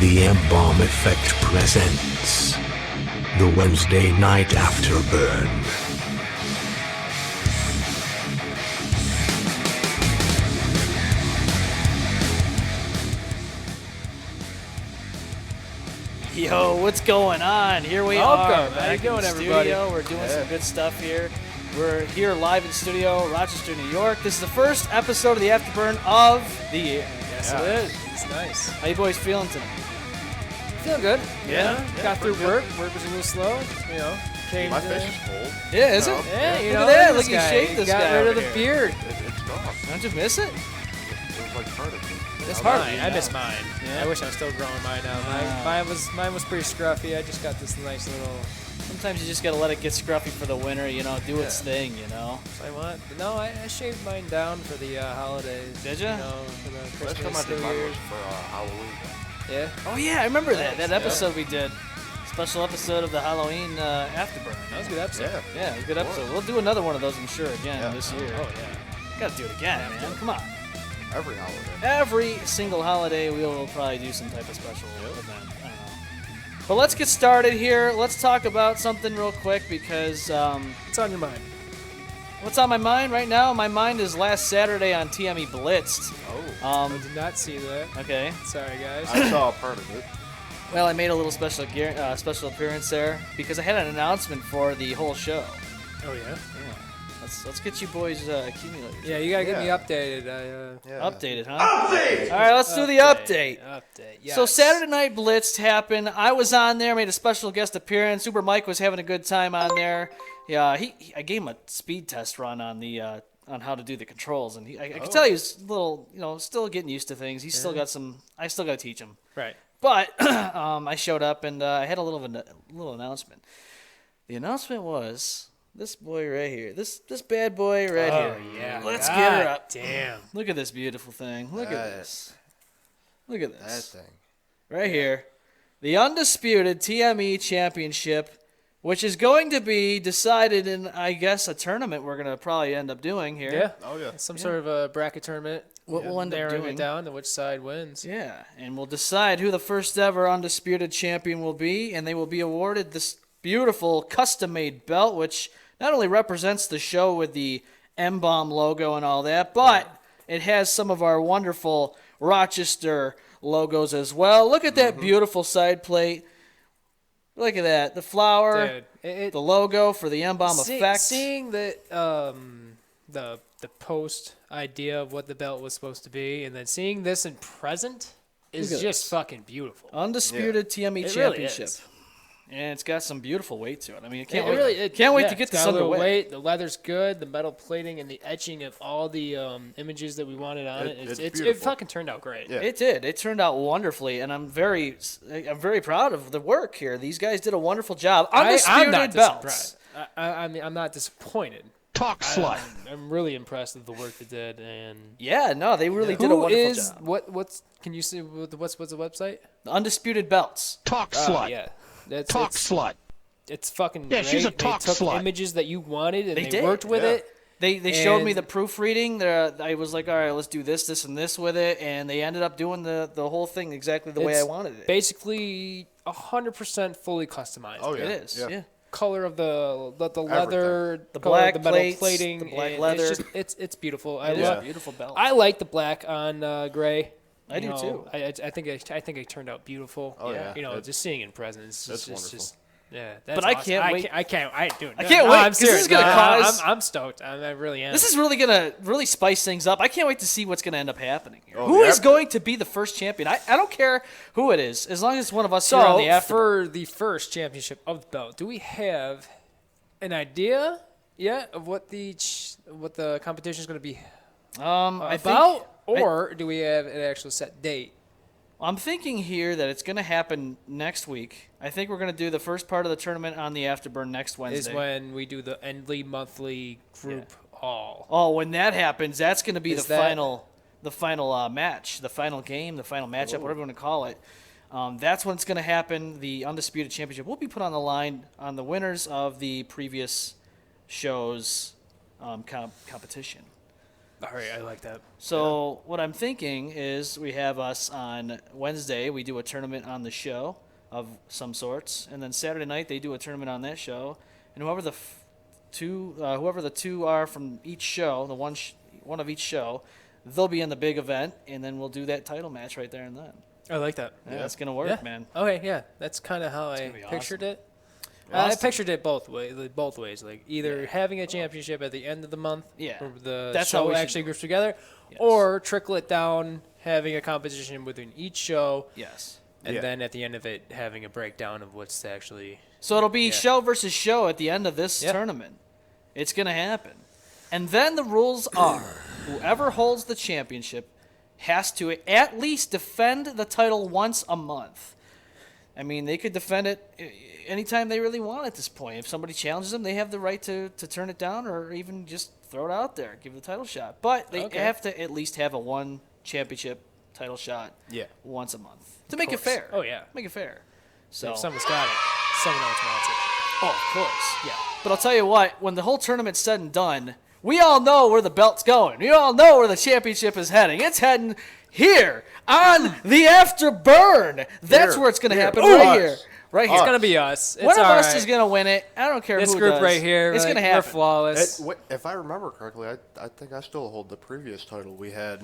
The M-Balm Effect presents the Wednesday Night Afterburn. Yo, what's going on? Here we Welcome. are. How you doing, everybody? We're doing some good stuff here. We're here live in studio, Rochester, New York. This is the first episode of the Afterburn of the year. Yes, it is. It's nice. How you boys feeling tonight? Feeling good. Yeah? Got through work. Work was a little slow. You know. Changed, My face is cold. Yeah, is it? Yeah, you Look know. at that. This Look, you guy. shaved this got guy rid over of the here. beard. It's gone. Don't you miss it? It was like part of me. It's hard, mine. you I know. miss mine. Yeah? I wish I was still growing mine out. Mine was pretty scruffy. I just got this nice little. Sometimes you just gotta let it get scruffy for the winter, you know, do its thing, you know. I want. But no, I shaved mine down for the holidays. Did ya? You know, for the Last Christmas, time I did New mine Year's. was for Halloween. Yeah. Oh, yeah, I remember that. That Yeah. episode we did. Special episode of the Halloween Afterburn. That was a good episode. Yeah. Yeah, it was a good episode. We'll do another one of those, I'm sure, again this year. Oh yeah. Gotta do it again, man. Come on. Every holiday. Every single holiday, we'll probably do some type of special event. I don't know. But let's get started here. Let's talk about something real quick because What's on your mind? what's on my mind right now? My mind is last Saturday on TME Blitzed. Oh. I did not see that. Okay. Sorry, guys. I saw a part of it. Well, I made a little special appearance there because I had an announcement for the whole show. Oh yeah. Yeah. Let's get you boys accumulated. Yeah, you gotta get me Yeah. updated. Yeah. Updated, huh? Update! All right, let's do the update. Update. So yes. Saturday Night Blitzed happened. I was on there, made a special guest appearance. Uber Mike was having a good time on there. Yeah, I gave him a speed test run on the on how to do the controls, and I could tell he was a little, still getting used to things. He's still got some. I still got to teach him. Right. But I showed up and I had a little announcement. The announcement was this boy right here, this bad boy right here. Oh yeah. Let's God get her up. Damn. Look at this beautiful thing. Look at this. Look at That this. thing. Right here. The undisputed TME championship, which is going to be decided in, I guess, a tournament we're going to probably end up doing here. Yeah. Oh, yeah. Some sort of a bracket tournament. What we'll end up narrowing doing. it down to which side wins. Yeah, and we'll decide who the first ever undisputed champion will be, and they will be awarded this beautiful custom-made belt, which not only represents the show with the M-Balm logo and all that, but it has some of our wonderful Rochester logos as well. Look at that beautiful side plate. Look at that. The flower, Dude, the logo for the M-Balm effect. Seeing that the post idea of what the belt was supposed to be, and then seeing this in present is Look at just this. fucking beautiful. Undisputed TME It really championship. is. And it's got some beautiful weight to it. I mean, I It can't wait. really, Can't wait yeah, to get it's this got a little underway. weight. The leather's good. The metal plating and the etching of all the images that we wanted on it. It's It beautiful. fucking turned out great. Yeah. It did. It turned out wonderfully, and I'm very proud of the work here. These guys did a wonderful job. I'm Undisputed not belts. disappointed. I mean, I'm not disappointed. Talk slut. I'm really impressed with the work they did, and Yeah, no, they really did a who wonderful is job. what's can you see what's the website? The Undisputed belts. Talk Oh, slut. yeah, that's Talk it's, slut. it's fucking Yeah, great. she's a talk they took slut. images that you wanted and They they, did, worked with yeah. it. They showed me And- the proofreading. I was like, all right, let's do this, and this with it, and they ended up doing the whole thing exactly the way I It's wanted it. Basically, 100% fully customized. Oh, yeah. It is, yeah. Color of the leather, The color black of the metal plates, plating, the black and leather. It's beautiful. It is love. a beautiful belt. I like the black on gray. I do too. I think it turned out beautiful. Oh, yeah. You know, It's- just seeing it in presence. That's It's wonderful. just yeah. That's But I awesome. can't wait- I can't. I do. I can't no, wait, I'm 'cause this serious. is gonna No, cause- I'm stoked. I really am. This is really gonna spice things up. I can't wait to see what's gonna end up happening here. Oh, Who the is after- going to be the first champion? I don't care who it is, as long as it's one of us here on so the after. for the first championship of the belt. Do we have an idea yet of what the competition is going to be I about, think, or do we have an actual set date? I'm thinking here that it's going to happen next week. I think we're going to do the first part of the tournament on the Afterburn next Wednesday. Is when we do the Endly monthly group all. Oh, when that happens, that's going to be Is the that- final match, the final game, the final matchup, whatever you want to call it. That's when it's going to happen. The Undisputed Championship will be put on the line on the winners of the previous show's competition. All right, I like that. So what I'm thinking is we have us on Wednesday. We do a tournament on the show of some sorts, and then Saturday night they do a tournament on that show, and whoever the two are from each show, one of each show, they'll be in the big event, and then we'll do that title match right there and then. I like that. Yeah, that's gonna work, Yeah. man. Okay, yeah, that's kind of how I gonna be pictured awesome. it. I Austin. pictured it both ways, like either having a championship at the end of the month, Yeah. where the That's how show we should actually do it. groups together, Yes. or trickle it down, having a competition within each show, Yes. and then at the end of it having a breakdown of what's actually. So it'll be Yeah. show versus show at the end of this Yeah. tournament. It's going to happen. And then the rules are whoever holds the championship has to at least defend the title once a month. I mean, they could defend it anytime they really want at this point. If somebody challenges them, they have the right to turn it down or even just throw it out there, give it a title shot. But they Okay. have to at least have a one championship title shot once a month to make it course. fair. Oh, yeah. Make it fair. So If someone's got it, someone else wants it. Oh, of course, yeah. But I'll tell you what, when the whole tournament's said and done, we all know where the belt's going. We all know where the championship is heading. It's heading here on the Afterburn. That's where it's going to happen, right here. Right here. It's gonna be us. It's One of all us right. is going to win it. I don't care This who group does. right here, It's like, going to we're happen. flawless. If I remember correctly, I think I still hold the previous title we had.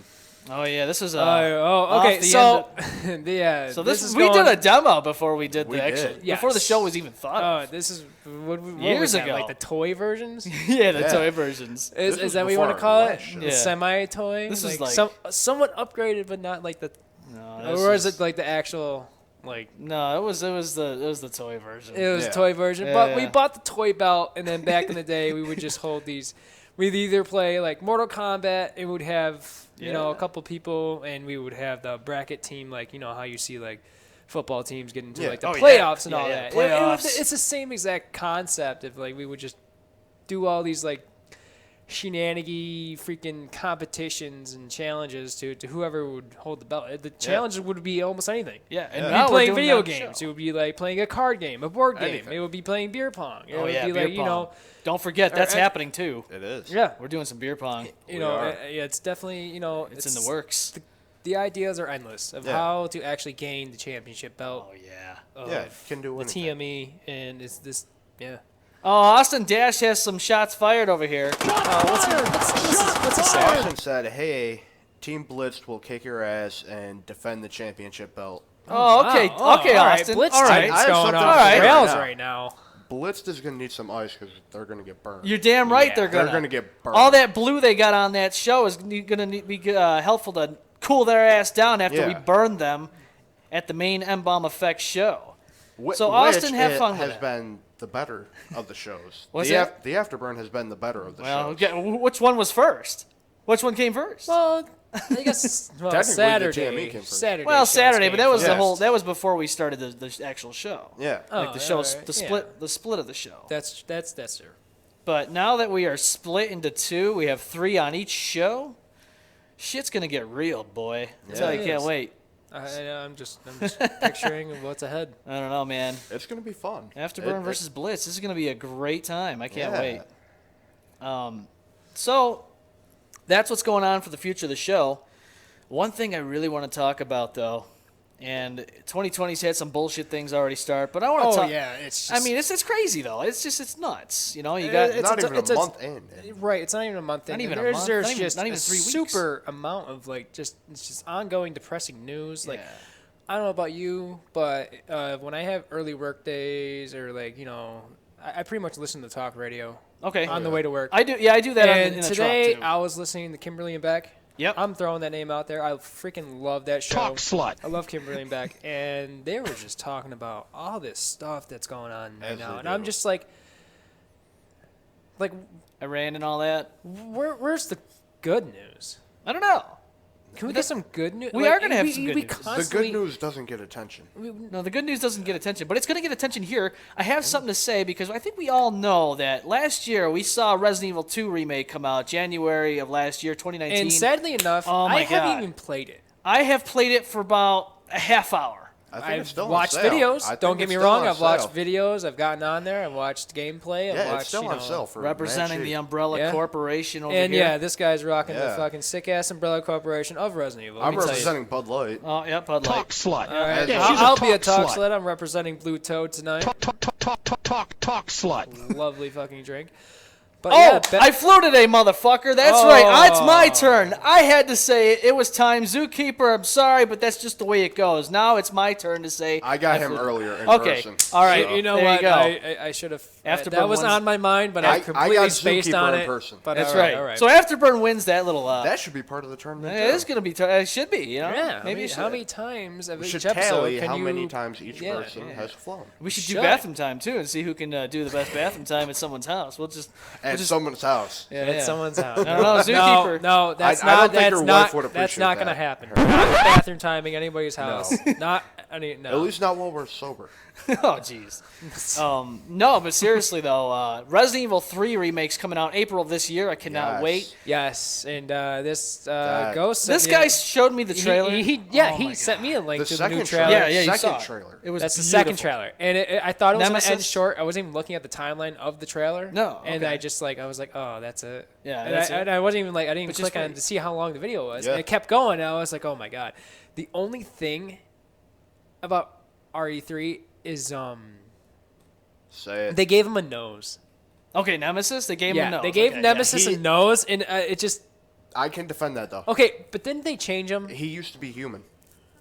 Oh, yeah, this is okay. off the So, end yeah. So this is we going, did a demo before we did We the did. actual Yes. before the show was even thought Oh, of. this is what Years was that, ago. like the toy versions. Yeah, the Yeah. toy versions. Is was that what you want to before call our it? last show. The Yeah. semi-toy. This is like- somewhat upgraded, but not like the. No, Or is it like the actual like? No, it was the toy version. It was Yeah. a toy version, Yeah, but we yeah. bought the toy belt, and then back in the day, we would just hold these. We'd either play like Mortal Kombat, and we'd have a Yeah. couple people, and we would have the bracket team, like how you see like football teams get into Yeah. like the Oh, yeah. playoffs and Yeah, all yeah, that. playoffs. It's the same exact concept of like we would just do all these like shenanigan freaking competitions and challenges to whoever would hold the belt. The challenges would be almost anything. Yeah, and It would now be we're playing doing video that games. show. It would be like playing a card game, a board game. Anything. It would be playing beer pong. It Oh would yeah, be beer like, pong. Don't forget that's or- happening too. It is. yeah, We're doing some beer pong. are. yeah, it's definitely, It's in the works. The ideas are endless of Yeah. how to actually gain the championship belt Oh yeah. of Yeah, can do the anything. TME, and it's this, yeah. Oh, Austin Dash has some shots fired over here. What's he saying? Austin said, "Hey, Team Blitzed will kick your ass and defend the championship belt." Oh, okay, Wow. okay, all right. Austin. Blitz all right, team's I have going something off to the say rails right now. right now. Blitzed is gonna need some ice because they're gonna get burned. you're damn right. Yeah, they're they're gonna. gonna get burned. All that blue they got on that show is gonna be helpful to cool their ass down after we Yeah. burn them at the main M-Balm Effect show. Wh- So, Austin, which have it fun with has it. been the better of the shows. Was the it? The Afterburn has been the better of the Well, shows. okay, which one was first? Which one came first? Well, I guess Technically, the Saturday. TME came first. Saturday. Well, shows Saturday, but came that was the first. whole. That was before we started the actual show. Yeah. Oh, Like the show's alright, the yeah. split of the show. That's true. But now that we are split into two, we have 3 on each show. Shit's gonna get real, boy. I tell you, it can't is. wait. I'm just picturing what's ahead. I don't know, man. It's gonna be fun. Afterburn It- versus Blitz. This is gonna be a great time. I can't Yeah. wait. So that's what's going on for the future of the show. One thing I really want to talk about, though, and 2020's had some bullshit things already start, but I want to talk. it's. Just, I mean, it's crazy though. It's nuts. You know, you got. It's not a- even it's a a- month in. right. It's not even a month. Not in. even a there's, month, There's not even- just not even a 3 weeks. super amount of like it's just ongoing depressing news. Like Yeah. I don't know about you, but when I have early work days or like I pretty much listen to talk radio Okay. on the way to work. I do. Yeah, I do that and in the today truck too. I was listening to Kimberly and Beck. Yep. I'm throwing that name out there. I freaking love that show. Talk slut. I love Kimberly and Beck, and they were just talking about all this stuff that's going on right As now, they and I'm do. just like, Iran and all that. where's the good news? I don't know. Can we get some good news? We are gonna have some good news. The good news doesn't get attention. No, the good news doesn't get attention, but it's going to get attention here. I have something to say because I think we all know that last year we saw Resident Evil 2 remake come out January of last year, 2019. And sadly enough, Oh my I haven't God. even played it. I have played it for about a half hour. I think it's still on watched sale. videos. I think Don't get it's me still wrong. on I've watched sale. videos. I've gotten on there. I've watched gameplay. I've Yeah, watched, it's still on sale for Representing mad the cheap. Umbrella Yeah. Corporation over And here. yeah, this guy's rocking the Yeah. fucking sick ass Umbrella Corporation of Resident Evil. Let I'm me tell you. representing Bud Light. Oh, yeah, Bud Light. Talk slut. All right. Yeah, I'll, she's I'll be a talk talk slut. I'm representing Blue Toad tonight. Talk slut. Lovely fucking drink. But Oh, yeah, I flew today, motherfucker. That's Oh. right. It's my turn. I had to say it. It was time. Zookeeper, I'm sorry, but that's just the way it goes. Now it's my turn to say. I got him flew. earlier in Okay. person. All right. you know there what? You go. I should have. Afterburn That was one's- on my mind, but I I completely got spaced Zookeeper on in it. person. But That's all right. right. All right. So Afterburn wins that little. That should be part of the tournament. it too. is going to be. It should be. You know. yeah. Maybe how many times of We each should episode tally can how you? many times each Yeah, person yeah. has flown. we should do Should. bathroom time too, and see who can do the best bathroom time at someone's house. We'll just. At someone's house. Yeah, At yeah. someone's house. I don't know, Zookeeper. No, that's I not. don't think That's your not. wife would That's appreciate not going to that. happen. Not bathroom timing anybody's house. Not any. No. At least not while we're sober. Oh, jeez. No, but seriously though, Resident Evil 3 remake's coming out April of this year. I cannot Yes. wait. Yes, and this That- Ghost. This sent me guy a- showed me the trailer. He sent me a link The to the new second trailer. trailer. Yeah, you Second saw it. trailer. It was That's the second beautiful. trailer, and I thought it was going to end Nemesis? short. I wasn't even looking at the timeline of the trailer. No, and okay. I was like, oh, that's it. Yeah, and that's I, it. and I wasn't even like, I didn't even Which is click on great. to see how long the video was. Yeah. And it kept going, and I was like, oh my god. The only thing about RE3 is Say it. they gave him a nose. Okay, Nemesis. They gave him a nose. they gave Okay, Nemesis He- a nose, and it just I can defend that though. okay. But didn't they change him? He used to be human.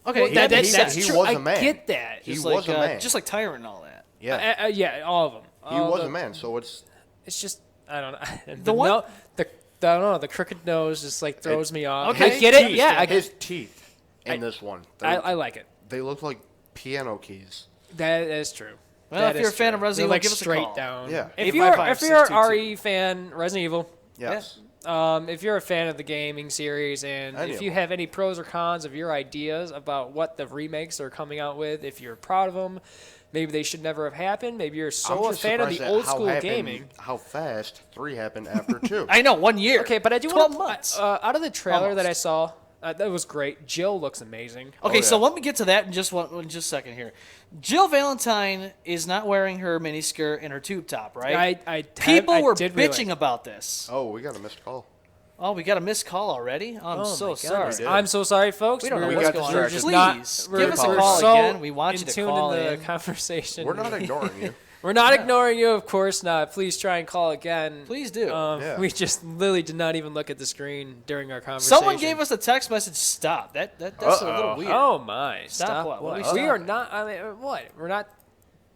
Yeah. Okay, Well, that's he true. was a I man. get that. He just was like, a man. just like Tyrant and all that. Yeah. Yeah, all of them. He was a man, so it's It's just I don't know. The one- no, I don't know. The crooked nose just like throws me off. Okay. I get it. teeth, Yeah, I, his teeth in this one. I like it. They look like piano keys. That is true. Well, That if you're is a fan true. of Resident They're Evil, like give us a straight call. down. Yeah. If you're 855-622. RE fan, Resident Evil. Yes. If you're a fan of the gaming series, and Any if of you them. have any pros or cons of your ideas about what the remakes are coming out with, if you're proud of them, maybe they should never have happened. Maybe you're I'm so a just fan of surprised the at old how school happened- gaming. How fast 3 happened after 2. I know, 1 year. Okay, but I do 12 want months. out of the trailer that I Almost. saw, that was great. Jill looks amazing. Okay, yeah. so let me get to that in just a second here. Jill Valentine is not wearing her miniskirt and her tube top, right? People were did bitching realize. about this. Oh, we got a missed call. Oh, we got a missed call already? Oh, I'm Oh so my sorry. goodness. I'm so sorry, folks. We don't know We're- what's got going we're on. just Please, not- give we're- us a we're call so again. We want you in to tune call in the in. conversation. We're not ignoring you. We're not ignoring you, of course not. Please try and call again. Please do. Yeah. We just literally did not even look at the screen during our conversation. Someone gave us a text message, stop. That's a little weird. Oh my! Stop what? What are we We are stopping? not. I mean, what? We're not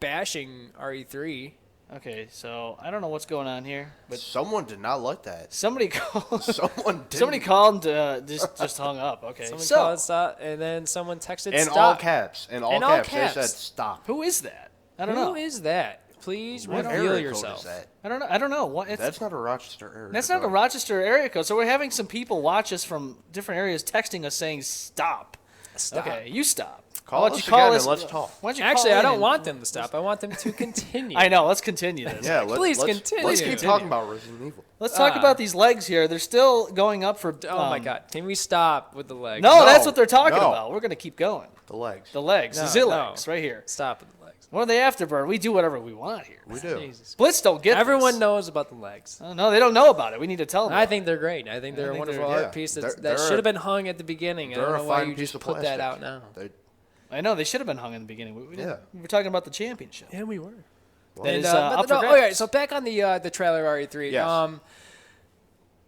bashing RE3. Okay, so I don't know what's going on here, but But someone did not like that. somebody called. Someone did. Somebody called and just hung up. Okay, Someone so called stop, and then someone texted In stop. all caps. In all In all caps. They caps. said stop. who is that? I don't know. Who is that? Please What reveal area yourself. code is that? I don't know. I don't know. What? That's not a Rochester area. That's not a Rochester area code. So we're having some people watch us from different areas texting us saying stop. Stop. Okay, you stop. Call Why don't us you call again us- and let's talk. Why don't you Actually, call I in don't and- want them to stop. I want them to continue. I know. Let's continue this. Yeah, Please let's continue. keep Continue. talking about Resident Evil. Let's talk about these legs here. They're still going up for. Oh my God! Can we stop with the legs? No, No, that's what they're talking no. about. We're gonna keep going. The legs. The legs, No, the Z no. legs, right here. Stop with the legs. What are they Afterburn? We do whatever we want here. We do. Jesus. Blitz don't get Everyone this. knows about the legs. Oh, no, they don't know about it. We need to tell them. I think they're great. I think they're a think wonderful they're- art yeah. piece They're- that they're should a- have been hung at the beginning. I They're don't a know why fine you piece just of put plastic. that out now. I know they should have been hung in the beginning. Yeah. We were talking about the championship. Yeah, we were. That And, is up for okay, grabs. so back on the trailer RE3. Yes.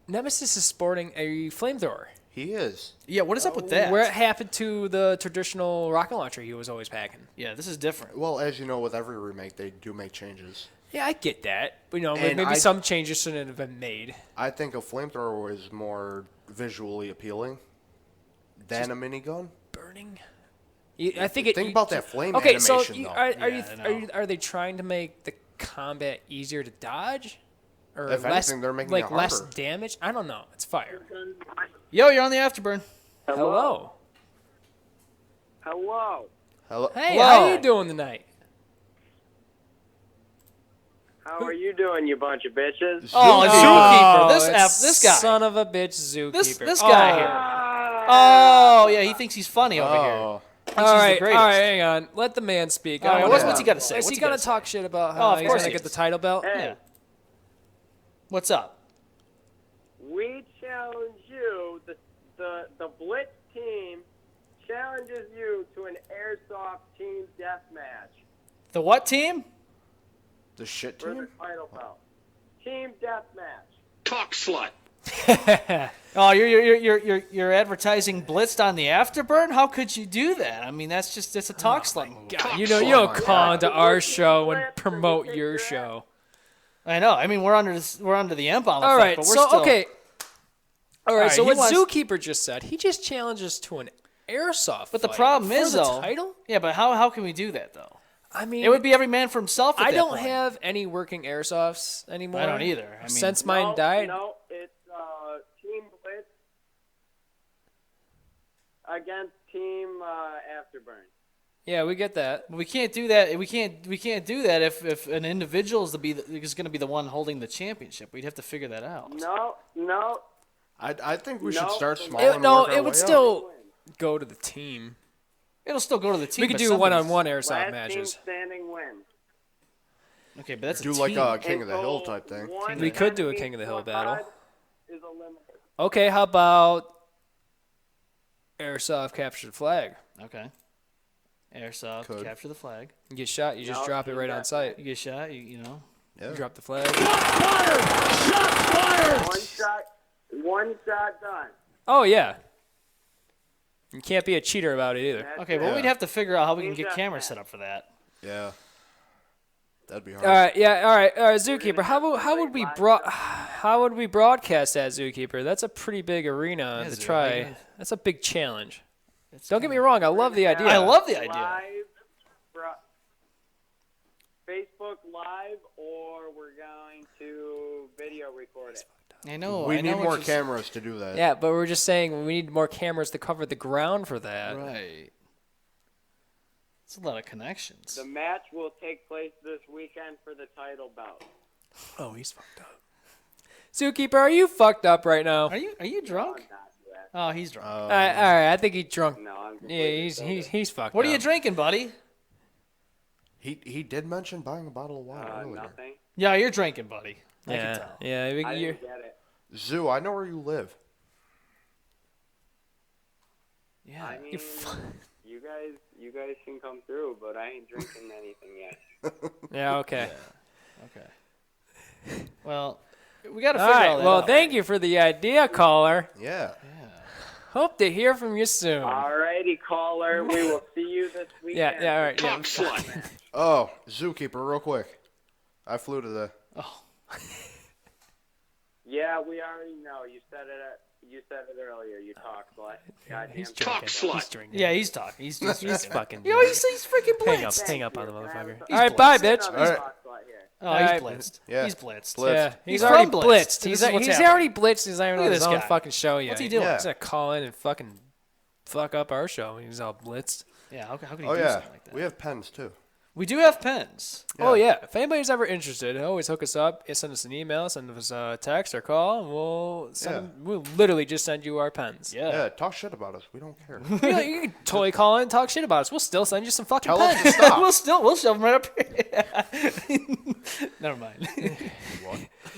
Nemesis is sporting a flamethrower. He is. Yeah, what is up with that? What happened to the traditional rocket launcher he was always packing? Yeah, this is different. Well, as you know, with every remake, they do make changes. Yeah, I get that. But, like, And maybe I- some changes shouldn't have been made. I think a flamethrower is more visually appealing than a minigun. Burning. I think it. Think about that flame Okay, so animation, though. are Yeah, I know. are they trying to make the combat easier to dodge, or If less anything, they're making like it less harder. damage? I don't know. It's fire. Yo, you're on the Afterburn. Hello. Hello. Hello. Hey, Hello. how you doing tonight? How are you doing, you bunch of bitches? Oh, Zookeeper. Zookeeper. it's This guy. son of a bitch, Zookeeper. This guy here. Ah, Oh, yeah, he thinks he's funny over here. Oh, thinks he's the greatest. All right, hang on. Let the man speak. All right, I what's wanna- he got to say? Is What's he gotta gonna say? talk shit about Oh, how of he's course gonna he get the is. title belt? Hey, Yeah. What's up? we challenge you. The Blitz team challenges you to an airsoft team deathmatch The what team? The shit for the team? title belt. Team deathmatch. Talk slut. Oh, you're advertising Blitzed on the Afterburn? How could you do that? I mean, that's a talk slut move. God, you don't call into our show and promote your show. I know. I mean, we're under the M-Balm All effect, right, but we're so still okay. All right, so he what wants- Zookeeper just said, he just challenges to an airsoft. But the fight problem for is the though. title. Yeah, but how can we do that though? I mean, It would be every man for himself. At I that don't point. have any working airsofts anymore. I don't either. I mean, Since mine died. No, it's Team Blitz against Team Afterburn. Yeah, we get that. we can't do that. We can't do that if an individual is going to be the one holding the championship. We'd have to figure that out. No. I think we should No, start small. It, and no, work our it would way up. still go to the team. It'll still go to the team. We could but do somebody's- one-on-one airsoft Last team matches. standing wins. Okay, but that's Do a like team. a King of the Until Hill type thing. one We could do a enemy King of the Hill squad battle. is eliminated. Okay, how about airsoft capture the flag? Okay. Airsoft, Could. capture the flag. You get shot, you just No, drop it team right on deathmatch. site. You get shot. You know. Yeah. You drop the flag. One shot done. Oh yeah. You can't be a cheater about it either. That's Okay, it. well, we'd have to figure out how we can Team get cameras deathmatch. set up for that. Yeah. That'd be hard. All right, yeah, all right, Zookeeper. How would we broadcast that, Zookeeper? That's a pretty big arena Yeah, to Zoo, try. yeah. That's a big challenge. Don't get me wrong, I love the idea. I love the idea. Live, Facebook Live, or we're going to video record it. I know. We I know need what more you're s- cameras to do that. Yeah, but we're just saying we need more cameras to cover the ground for that. Right. It's a lot of connections. The match will take place this weekend for the title bout. Oh, he's fucked up. Zookeeper, are you fucked up right now? Are you drunk? I'm not yet. Oh, he's drunk. All right, I think he's drunk. No, I'm Yeah, completely sober. he's fucked What are up. you drinking, buddy? He did mention buying a bottle of wine earlier. Nothing. Yeah, you're drinking, buddy. I Yeah, can tell. yeah. I You're, didn't get it. Zoo, I know where you live. Yeah. I mean, you guys can come through, but I ain't drinking anything yet. yeah, okay. Okay. Well, we got to All figure right. all that Well, out. thank you for the idea, caller. Yeah. Hope to hear from you soon. Alrighty, caller. We will see you this weekend. Yeah, all right. Yeah. Talk slut. Oh, Zookeeper, real quick. I flew to the. Yeah, we already know. You said it earlier. You talk slut. Goddamn. He's Talk drinking. slut. He's drinking. Yeah, he's talking. He's He's drinking. fucking. You know, he's freaking hang up. blitzed. Hang up on the Can I have motherfucker. a- All right, bye, bitch. Another All right. talk slut here. Oh, Alright. he's blitzed. Yeah. He's blitzed. Blitzed. Yeah, He's he's already from Blitzed. blitzed. This is what's He's happening. already blitzed. He's not even Look on at his this own guy. fucking show yet. What's he doing? Yeah. He's gonna call in and fucking fuck up our show. He's all blitzed. Yeah, how can he Oh, do yeah. something like that? We have pens, too. We do have pens. Oh yeah. If anybody's ever interested, always hook us up. Send us an email, send us a text or call, and we'll literally just send you our pens. Yeah, talk shit about us. We don't care. You can totally call in and talk shit about us. We'll still send you some fucking Tell us pens. to stop. we'll shove them right up here. Never mind.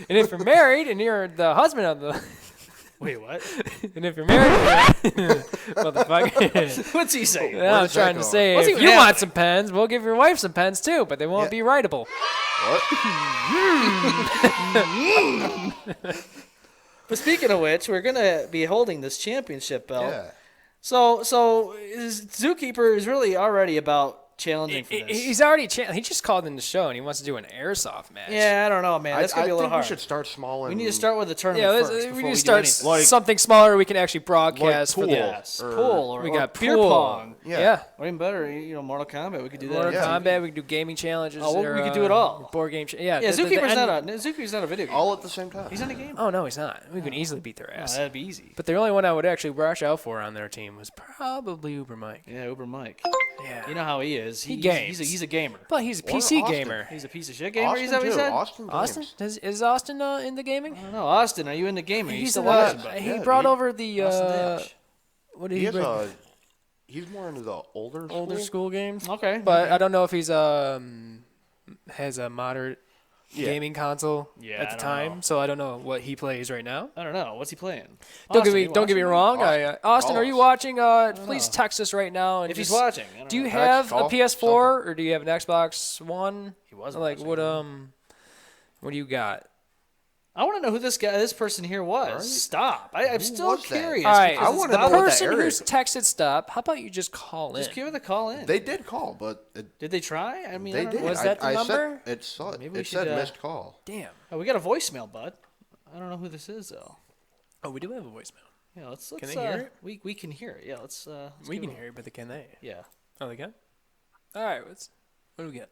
And if you're married and you're the husband of the, Wait, what? and if you're married, motherfucker. What's he saying? Yeah, I was Where's that trying to going? say, What's if even you want happening? some pens, we'll give your wife some pens too, but they won't Yeah. be writable. What? But speaking of which, we're gonna be holding this championship belt. Yeah. So Zookeeper is really already about challenging for this. He's already he just called in the show and he wants to do an airsoft match. Yeah, I don't know, man. That's I gonna be a little think hard. we should start small and We need to start with the tournament Yeah, first. we before need to do start anything. Like- something smaller we can actually broadcast Like for pool. the Yes, or- pool or we got beer pool. pong. Yeah. Or even better, Mortal Kombat. We could do that. Mortal Yeah. Kombat, we can do gaming challenges. Oh, well, or, we could do it all. Board game. Yeah, Yeah, the Zookeeper's end- not a video game. all at the same time. He's not a game. Oh no, he's not. We can easily beat their Oh, ass. that'd be easy. But the only one I would actually rush out for on their team was probably Uber Mike. Yeah, Uber Mike. Yeah. You know how he is. He He's games. he's a gamer. But he's a Or PC Austin. gamer. He's a piece of shit gamer. Austin, Is that what he too. said? Austin. Austin? Games. Is Austin in the gaming? I don't know. Austin, are you into gaming? Are you He's still the one- watching, buddy? He Yeah, brought he- over the Austin Dash. what did He he has bring? a He's more into the older school games. Okay. But I don't know if he's has a moderate gaming console Yeah, at I the don't time, know. so I don't know what he plays right now. I don't know. What's he playing? Don't Austin, get are me you don't get me watching? wrong. Austin, are you watching? Please text us right now. And If he's just- watching. I don't do you know. have a call, PS4 or do you have an Xbox One? He wasn't Like watching. what do you got? I want to know who this person here was. Right. Stop. I'm still was that? curious. All right, because I it's wanna know about- what that person area who's is. texted stop. How about you just call in? Just give her the call in. They did call, but Did they try? I mean, I they don't did. know. Was that the I number? Said, Maybe we it said should, missed call. Damn. Oh, we got a voicemail, bud. I don't know who this is though. Oh, we do have a voicemail. Yeah, let's Can they hear it? We can hear it. Yeah, let's We give can it- hear it, but can they? Yeah. Oh, they can. All right. What do we get?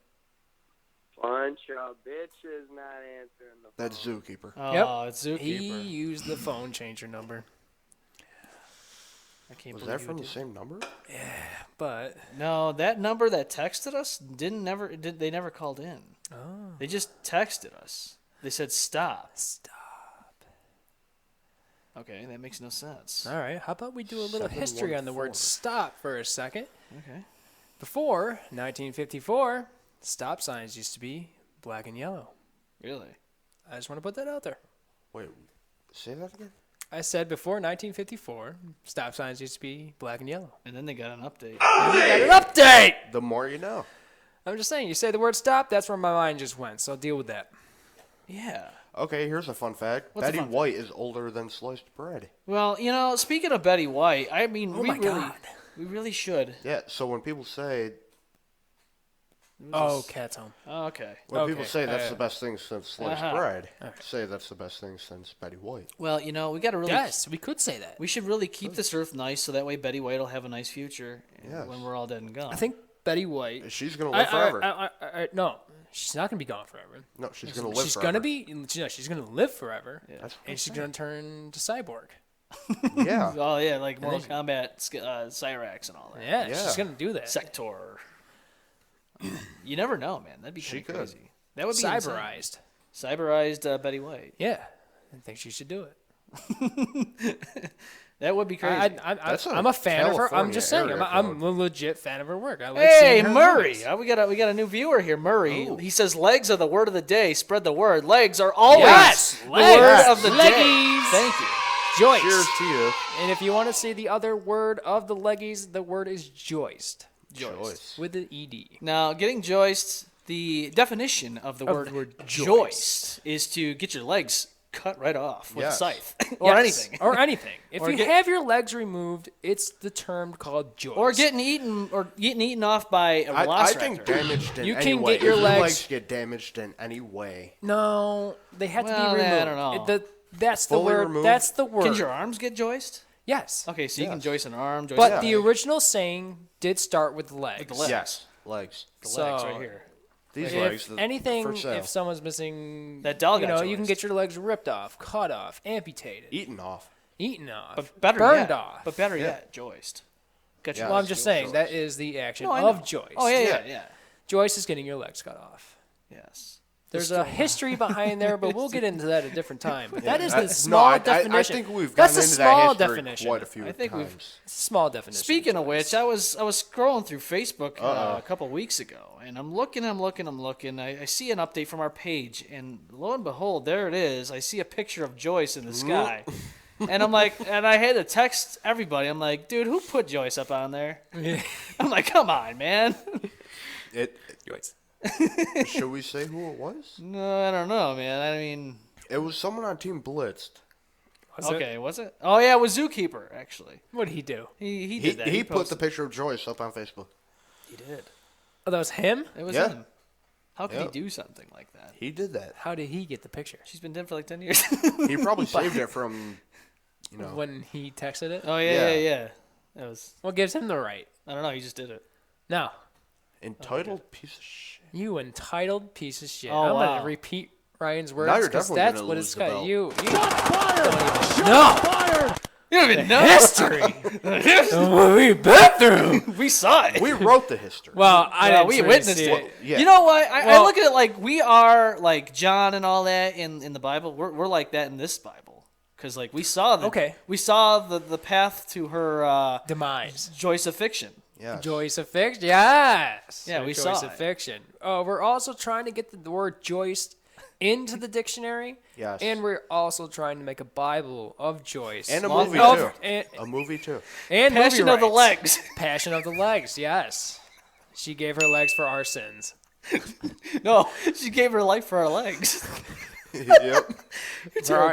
Bunch of bitches not answering the phone. That's Zookeeper. Oh, it's He Zookeeper. used the phone changer number, I can't Was believe that you from the did. same number? but No, that number that texted us they never called in. oh, They just texted us. They said stop. stop. Okay, that makes no sense. All right. How about we do a little history on the word 714. stop for a second? Okay. Before 1954, stop signs used to be black and yellow. Really? I just want to put that out there. Wait, say that again? I said before 1954, stop signs used to be black and yellow. And then they got an update. We got an update! The more you know. I'm just saying, you say the word stop, that's where my mind just went, so deal with that. Yeah. Okay, here's a fun fact. What's the Betty fun White is older than sliced bread. Well, speaking of Betty White, I mean, Oh my God. we really should. Yeah, so when people say Oh, cat's home. Oh, okay. when people Okay, say that's yeah. the best thing since sliced Uh-huh. bread, say that's the best thing since Betty White. Well, we got to really. Yes, we could say that. We should really keep this earth nice, so that way Betty White will have a nice future Yes. when we're all dead and gone. I think Betty White. She's gonna live forever. No, she's not gonna be gone forever. No, she's gonna live She's forever. gonna be. She's gonna live forever, Yeah. That's what and she's gonna turn to cyborg. Yeah. Oh yeah, like Mortal Kombat, Cyrax, and all that. Yeah, Yeah. she's gonna do that. Sector. You never know, man. That'd be She kind of could. crazy. That would be insane. Cyberized. Cyberized Betty White. Yeah, I think she should do it. That would be crazy. I'm a fan of her. I'm just saying, California I'm area a legit fan of her work. I like Hey, seeing her Murray! movies. We got a new viewer here, Murray. Ooh. He says legs are the word of the day. Spread the word. Legs are always Yes, the legs. word of the day. Leggies. Thank you. Joist. Cheers to you. And if you want to see the other word of the leggies, the word is joist Joyce. with the ed. Now, getting joist, the definition of the word joist is to get your legs cut right off with a Yes. scythe or Yes, anything. or anything. If Or you have your legs removed, it's the term called joist. Or getting eaten off by a I velociraptor. think damaged in You any can way. get your If legs- get damaged in any way. No, they have to Well, be removed. I don't know. That's the Fully word. removed? That's the word. Can your arms get joist? Yes. Okay, so you can Yes. joist an arm, joist But a the original saying did start with legs. the legs. Yes. Legs. the so- legs right here. These If legs. anything, For sale. if someone's missing, That doll you got know, you can joist. get your legs ripped off, cut off, amputated, Eaten off. eaten off, But better burned yet, off. But better yet, joist. Got your Yeah. well, I'm legs just joist. saying that is the action No, I know. of joist. Oh yeah, Yeah. yeah. Joist is getting your legs cut off. Yes. There's a history behind there, but we'll get into that at a different time. But that is the No, small definition. I think we've That's gotten the into small that history definition. quite a few I think we've- times. It's a small definition. Speaking of which, I was scrolling through Facebook Uh-oh. a couple weeks ago, and I'm looking. I see an update from our page, and lo and behold, there it is. I see a picture of Joyce in the sky, and I'm like, and I had to text everybody. I'm like, dude, who put Joyce up on there? I'm like, come on, man. Joist. Should we say who it was? No, I don't know, man. I mean, It was someone on Team Blitzed. okay, was it? Oh yeah, it was Zookeeper actually. What did he do? He did that. He put the posted- picture of Joyce up on Facebook. He did. Oh, that was him? It was Yeah. him. How could Yeah. he do something like that? He did that. How did he get the picture? She's been dead for like 10 years. He probably saved it from, When he texted it? Oh yeah. Yeah. That was. What gives him the right? I don't know. He just did it. No. entitled piece of shit. You entitled piece of shit. Oh, I'm wow. going to repeat Ryan's words Now you're because definitely that's gonna what lose it's the got. belt. You You don't even know history. history. We've been through. We saw it. We wrote the history. Well, I Yeah, didn't we really witnessed see it. Yeah. You know what? I Well- look at it like we are like John and all that in the Bible. We're like that in this Bible. because like we saw the path to her Demise. Joyce of Fiction. Yes. Joyce of Fiction. Yes. Yeah, we Joyce saw of it. Fiction. We're also trying to get the word Joyce into the dictionary. Yes. And we're also trying to make a Bible of Joyce. And a Long- movie, Oh, too. And, A movie, too. and Passion movie of the rights. Legs. Passion of the Legs, yes. She gave her legs for our sins. No, she gave her life for our legs. Yep.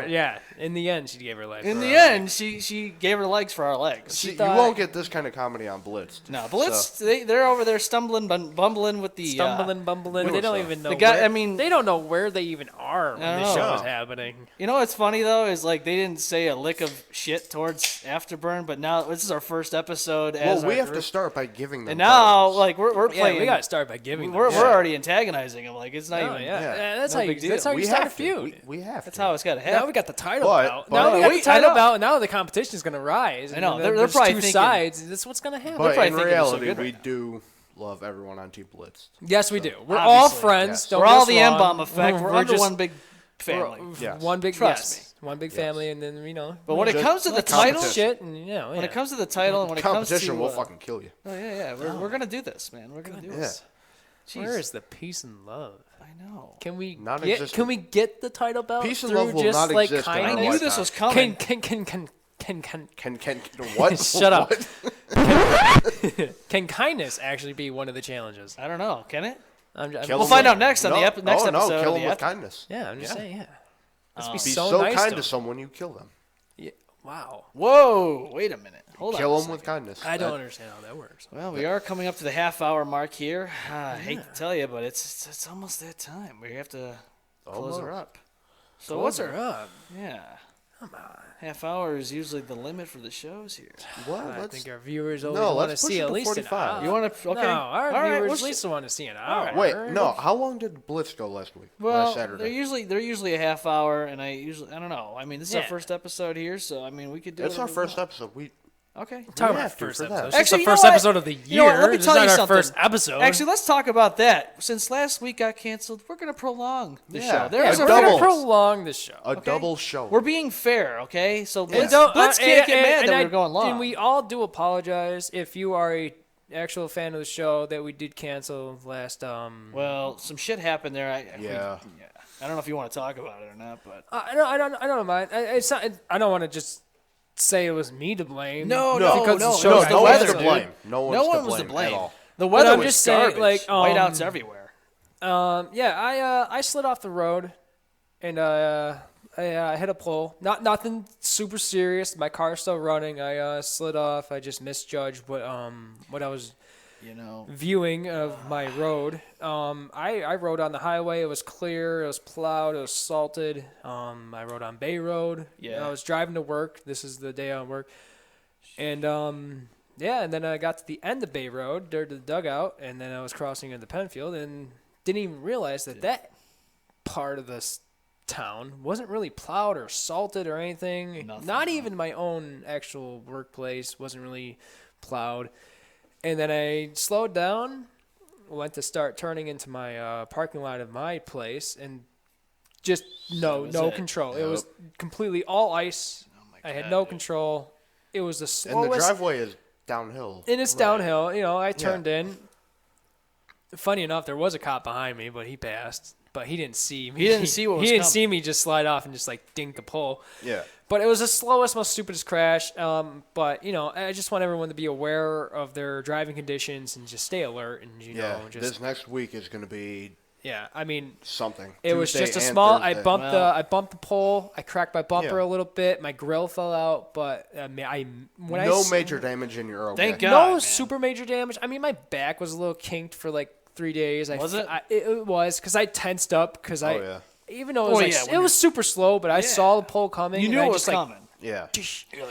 Yeah, in the end, she gave her legs. In for the our end, she gave her legs for our legs. See, you thought- won't get this kind of comedy on Blitzed. No, Blitz, they're over there stumbling, bumbling with the Stumbling, bumbling. They don't even know. The guy- where, I mean- they don't know where they even are I when don't the show know. is happening. You know what's funny though is like they didn't say a lick of shit towards Afterburn, but now this is our first episode. Well, As we our have to group. start by giving them And now titles. like we're Yeah, playing. we got to start by giving them. We're shit. already antagonizing them. Like it's not Oh, even. yeah. Yeah. That's No how you. big deal. That's how you we start a have to. feud. We have That's to. how it's got to happen. Now we got the title But- belt. but- Now we got Wait, the title I know. belt. Now the competition is going to rise. I know. And They're there's probably two thinking- sides. That's what's going to happen. But probably in thinking it's so reality, good we right now. do love everyone on Team Blitz. Yes, we do. We're all Obviously, friends. yes. Don't We're get all us the wrong. M-Balm effect. We're under just- one big we're- family. Yes. One big Trust yes, one big family, and then But when it Just comes to the like title, competition. shit, and when it comes to the title, and when it comes to Competition will fucking kill you. oh yeah, we're gonna do this, man. We're gonna do Yeah. this. where is the peace and love? I know. Can we Non-existent. get? Can we get the title belt Peace and through love will just not like exist in our I kindness? knew lifetime. this was coming. Can What? Shut up. What? can kindness actually be one of the challenges? I don't know. Can it? Kill We'll them find with- out next on the next no, episode. No, kill of them the with After- kindness. Yeah, I'm just saying. Yeah, let's be Be so, so nice kind to to 'em. someone you kill them. Yeah. Wow. Whoa! Wait a minute. Hold on. Kill a them with second. kindness. I don't understand how that works. Well, we are coming up to the half-hour mark here. I hate to tell you, but it's almost that time. We have to close her Almost. up. So Close what's her her? up. Yeah. Come on. Half hour is usually the limit for the shows here. Well, I let's think our viewers always No, want to let's push see it at to least 45. an hour. You want to? Okay. No, our All right, viewers we'll at least want to see an hour. right. wait. No, how long did Blitz go last week? Well, last Saturday. they're usually a half hour, and I don't know. I mean, this is our Yeah. first episode here, so I mean, we could do. It's our whatever we first want. episode. We Okay. Talking We about have to first for that. episode. It's Actually, just the you know first what? episode of the year. You know what? Let me It's tell not you our something. first episode. Actually, let's talk about that. Since last week got canceled, we're gonna prolong the Yeah. show. There yeah, is we're a going double. to prolong the show. a double show. We're being fair, okay? So And Blitz, don't- Blitz can't get mad that I- we're going long. And we all do apologize if you are a actual fan of the show that we did cancel last. Well, some shit happened there. Yeah. I don't know if you want to talk about it or not, but I don't mind. It's not. I don't want to just say it was me to blame. No, because no, the show no, got the no weather, one's to dude. blame. No one's no one to was blame to blame at all. The weather I'm was just saying, garbage. like, Whiteouts everywhere. Yeah, I slid off the road, and I hit a pole. Nothing super serious. My car's still running. I slid off. I just misjudged what I was You know, viewing of my road. I rode on the highway. It was clear. It was plowed. It was salted. I rode on Bay Road. Yeah. I was driving to work. This is the day on work. And and then I got to the end of Bay Road, there to the dugout, and then I was crossing into Penfield and didn't even realize that part of this town wasn't really plowed or salted or anything. Nothing. Not even my own actual workplace wasn't really plowed. And then I slowed down, went to start turning into my parking lot of my place, and just no was it. control. It was completely all ice. I had God, no dude. control. It was the And the slowest. driveway is downhill. And it's downhill. You know, I turned in. Funny enough, there was a cop behind me, but he passed. But he didn't see me. He didn't see what was He didn't coming. see me just slide off and just like dink the pole. Yeah. But it was the slowest, most stupidest crash. But, you know, I just want everyone to be aware of their driving conditions and just stay alert. And, you Yeah. know, just, This next week is going to be yeah, I mean, something. it was Tuesday just a and small, Thursday. I bumped the pole. I cracked my bumper Yeah. a little bit. My grill fell out. But, when No major damage in your okay. Thank God. no man. super major damage. I mean, my back was a little kinked for like 3 days. Was it? It was because I tensed up because Oh, yeah. even though it was, Oh, yeah, when it was super slow, but I saw the pole coming. You and knew I it was just, like, coming. Yeah.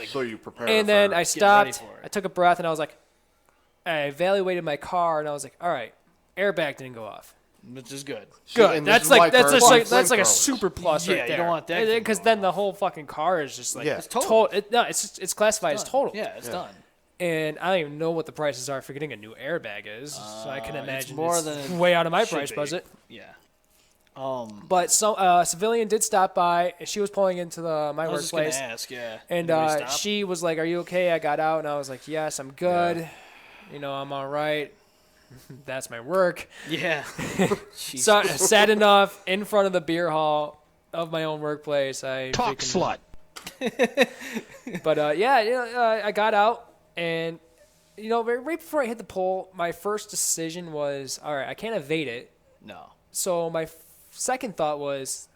So you prepare. And then for, I ready stopped. for it. I took a breath and I was like, I evaluated my car and I was like, all right, airbag didn't go off. Which is good. See, Good. and this That's is why like that's cars just are like that's like a flamethrowers. super plus Yeah, right you there. don't want that because thing then the whole fucking car is just like Yeah. it's total. it's classified as total. Yeah, it's done. And I don't even know what the prices are for getting a new airbag is. So I can imagine more it's than it way out of my should price be. budget. Yeah. But some civilian did stop by. She was pulling into my I was just gonna workplace, ask, yeah. and Anybody stop? she was like, "Are you okay?" I got out, and I was like, "Yes, I'm good. I'm all right." That's my work. Yeah. So sad enough in front of the beer hall of my own workplace. I Talk freaking- slut. But I got out, and right before I hit the pole, my first decision was, all right, I can't evade it. No. So my second thought was,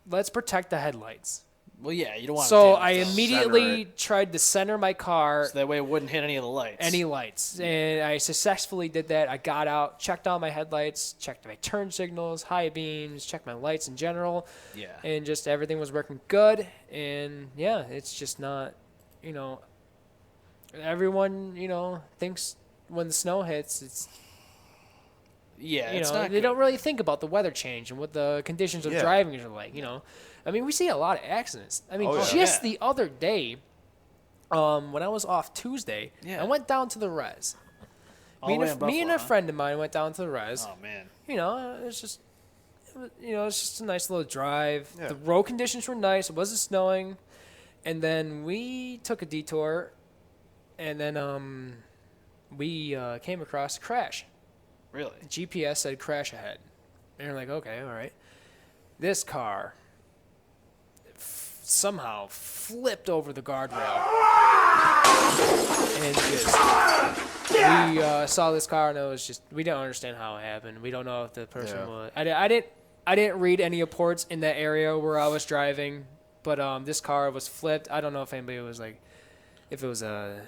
let's protect the headlights. Well, yeah, you don't want So to I damage immediately tried to center my car, so that way it wouldn't hit any of the lights. any lights, and I successfully did that. I got out, checked all my headlights, checked my turn signals, high beams, checked my lights in general, Yeah. and just everything was working good. And yeah, it's just not, everyone, thinks when the snow hits, it's Yeah, it's not they good. don't really think about the weather change and what the conditions of Yeah. driving are like. I mean, we see a lot of accidents. I mean, Oh, yeah. just Yeah. the other day, when I was off Tuesday, Yeah. I went down to the res. All Me the way and, in me and a Buffalo, huh? friend of mine went down to the res. Oh, man. It's just, it's just a nice little drive. Yeah. The road conditions were nice. It wasn't snowing, and then we took a detour, and then we came across a crash. Really? GPS said crash ahead. And you're like, okay, all right. This car somehow flipped over the guardrail. And we saw this car, and it was just, we didn't understand how it happened. We don't know if the person Yeah. was. I didn't read any reports in that area where I was driving, but this car was flipped. I don't know if anybody was like, if it was a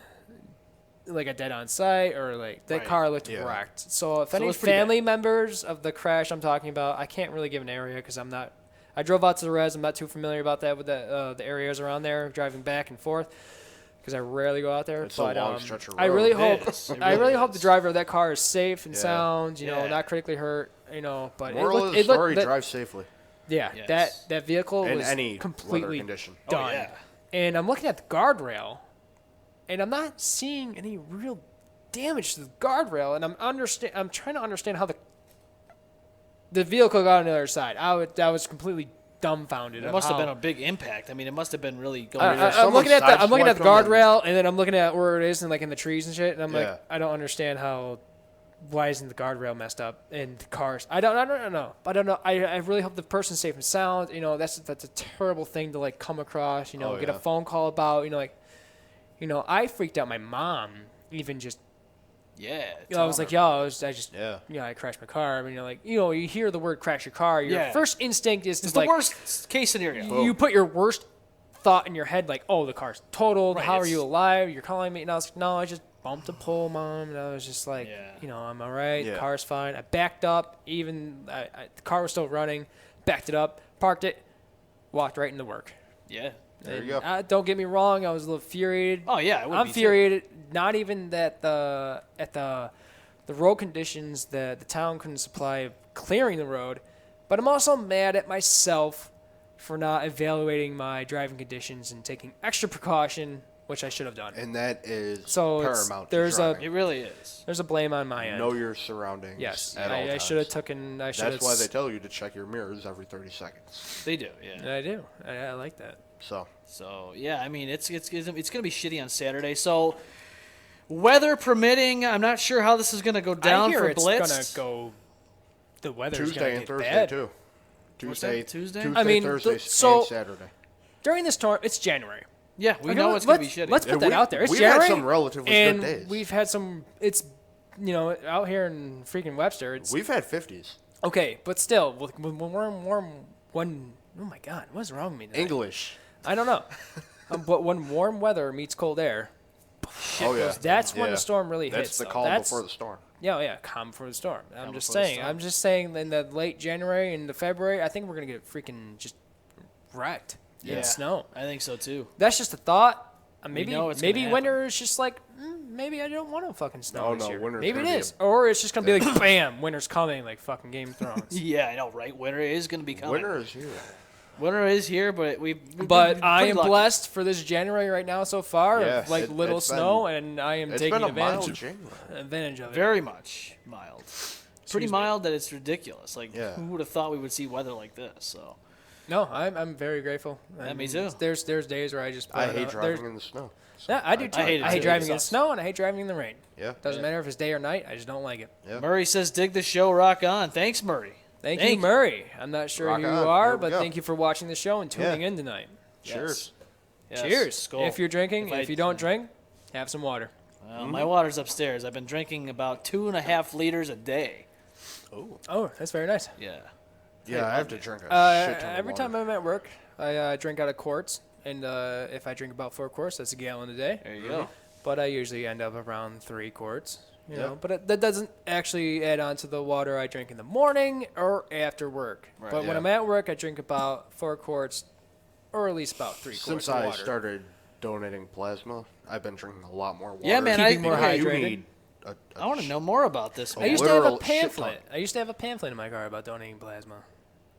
dead on site or like that Right. car looked Yeah. wrecked. So if So it any was pretty family members of the crash I'm talking about, I can't really give an area because I drove out to the res. I'm not too familiar about that with the areas around there, driving back and forth because I rarely go out there. It's a long stretch of I road. really It hope is. It I really really hope the is. driver of that car is safe and Yeah. sound. Yeah. Not critically hurt. But Moral of the it looked story: that, drive safely yeah, Yes. that vehicle in was any weather completely condition. done. Oh, yeah. And I'm looking at the guardrail, and I'm not seeing any real damage to the guardrail. And I'm trying to understand how the vehicle got on the other side. I was completely dumbfounded. It must have been a big impact. I mean, it must have been really going. I'm someone looking at the sideswiped them guardrail, and then I'm looking at where it is, and like in the trees and shit. And I'm Yeah. like, I don't understand why isn't the guardrail messed up in the cars? I don't know. I don't know. I really hope the person's safe and sound. That's a terrible thing to like come across. Get a yeah. phone call about. I freaked out. My mom even just. Yeah. I was like, Yeah. I crashed my car. I mean, you hear the word crash your car. Your Yeah. first instinct is It's to the like worst case scenario. you put your worst thought in your head, like, oh, the car's totaled. Right, How are it's- you alive? You're calling me. And I was like, no, I just bumped a pole, Mom. And I was just like, Yeah. I'm all right. Yeah. Car's fine. I backed up. Even the car was still running. Backed it up, parked it, walked right into work. Yeah. There And, you go. don't get me wrong. I was a little infuriated. Oh yeah. I would I'm be too. infuriated. Not even that the road conditions that the town couldn't supply of clearing the road, but I'm also mad at myself for not evaluating my driving conditions and taking extra precaution, which I should have done. And that is So it's- paramount. to there's a- driving. It really is. There's a blame on my end. Know your surroundings. Yes, at all I times. should have taken. I should have. That's why they tell you to check your mirrors every 30 seconds. They do. Yeah. I do. I like that. So yeah, I mean it's gonna be shitty on Saturday. So weather permitting, I'm not sure how this is gonna go down I hear for it's Blitzed. gonna go. The weather's Tuesday gonna and get Thursday bad. too. What's Tuesday, that? Tuesday? Tuesday, I mean, Thursday, so- and Saturday. During this storm, it's January. Yeah, we Okay, know it's gonna be shitty. Let's put Yeah, that out there. It's we've January, had some relatively and good days. we've had some. It's out here in freaking Webster. It's We've had 50s. okay, but still, when oh my God, what's wrong with me today? English. I don't know. But when warm weather meets cold air, Oh yeah. that's when Yeah. the storm really That's hits. the though. calm That's, before the storm. Yeah, calm before the storm. I'm just before the saying. storm. I'm just saying. In the late January into February, I think we're gonna get freaking just wrecked Yeah. in snow. I think so too. That's just a thought. Maybe know it's gonna happen. winter is just like maybe I don't want to fucking snow No, this no, year. winter's Maybe it gonna be is, or it's just gonna be like bam, winter's coming, like fucking Game of Thrones. Yeah, I know, right? Winter is gonna be coming. Winter is here. Winter is here, but we've But been I pretty am lucky. blessed for this January right now so far Yeah, of like little it's snow, and I am It's taking been a mild advantage January. of it. Very much mild. pretty mild that it's ridiculous. Like, Yeah. who would have thought we would see weather like this? So, No, I'm very grateful. Yeah, me too. There's days where I just I hate driving in the snow. Yeah, I do too. I hate it I hate too. driving It in the sucks. snow and I hate driving in the rain. Yeah. Doesn't matter if it's day or night. I just don't like it. Yeah. Murray says, dig the show, rock on. Thanks, Murray. Thank you, Murray. I'm not sure Rock who you on. are, Here we but go. thank you for watching the show and tuning in tonight. Cheers. Yes. Cheers. Skull. If you're drinking, If if you don't drink, have some water. Well, my water's upstairs. I've been drinking about 2.5 liters a day. Oh, that's very nice. Yeah. Yeah, I have to drink a shit ton of Every water. time I'm at work, I drink out of quarts, and if I drink about 4 quarts, that's a gallon a day. There you go. But I usually end up around 3 quarts. You Yep. know, but that doesn't actually add on to the water I drink in the morning or after work. Right. But when Yeah. I'm at work, I drink about 4 quarts, or at least about 3 quarts Since of I water. started donating plasma, I've been drinking a lot more water. Yeah, man, Keeping more okay, You hydrated. need I want to know more about this, I man. used to have a literal shit pamphlet. ton. I used to have a pamphlet in my car about donating plasma.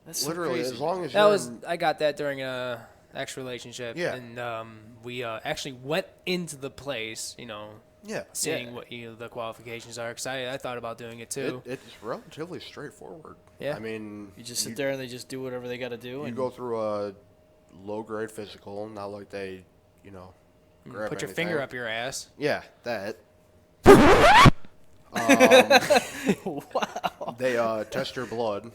That's so literally crazy, as long as That you're was in- I got that during a ex relationship, Yeah. and we actually went into the place, you know, yeah. seeing Yeah. what the qualifications are, because I thought about doing it too. It's relatively straightforward. Yeah. I mean, You just sit there and they just do whatever they got to do. You And go through a low-grade physical, not like they, grab Put your anything. finger up your ass. Yeah, that. wow. They test your blood,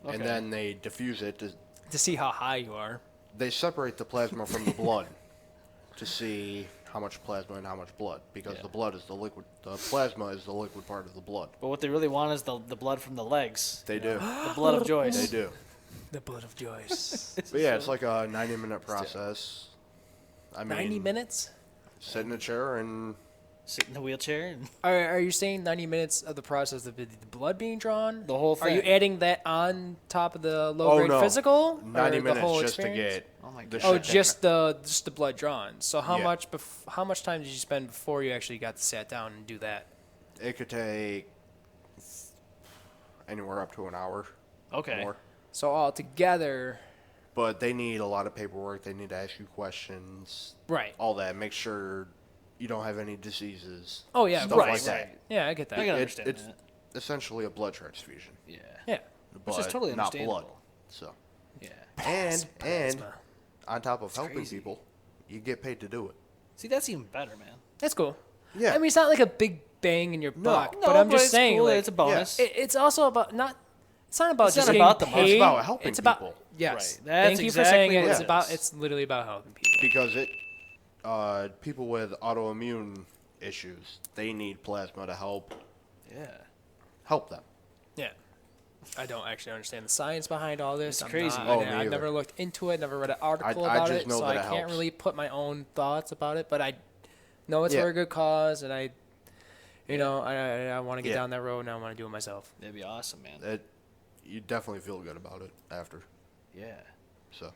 Okay. and then they diffuse it. To see how high you are. They separate the plasma from the blood to see how much plasma and how much blood, because Yeah. the blood is the liquid. The plasma is the liquid part of the blood. But what they really want is the blood from the legs. They do. The blood of Joyce. They do. The blood of Joyce. But yeah, it's like a 90-minute process. I mean, 90 minutes? sit in a chair and Sit in the wheelchair and Are you saying 90 minutes of the process of the blood being drawn? the whole Are thing. you adding that on top of the low grade no. physical? 90 or the minutes whole just experience? to get. Oh my the God. Oh, shit just the blood drawn. So how Yeah. much time did you spend before you actually got to sat down and do that? It could take anywhere up to an hour. Okay. More. So all together, But they need a lot of paperwork. They need to ask you questions. right? All that. Make sure you don't have any diseases. Oh yeah, Stuff right, like that. right. Yeah, I get that. I can It- understand it's that. essentially a blood transfusion. Yeah. Yeah. Which is but totally not blood. understandable. So, Yeah. and Plasma. on top of helping crazy. people, you get paid to do it. See, that's even better, man. That's cool. Yeah. I mean, it's not like a big bang in your buck, No, but I'm just it's saying, cool. like, It's a bonus. it's also about not. It's not about It's just not getting about the money. paid. It's about helping It's about people. yes. Right. That's Thank you exactly for saying it. what It's it about. is. It's literally about helping people. Because people with autoimmune issues, they need plasma to help them. Yeah. I don't actually understand the science behind all this. It's I'm crazy. not- Oh, I, me I've either. never looked into it. Never read an article I about just it, know so that I it can't helps. really put my own thoughts about it. But I know it's Yeah. for a good cause, and I want to get Yeah. down that road, and I want to do it myself. That'd be awesome, man. You definitely feel good about it after. Yeah. So,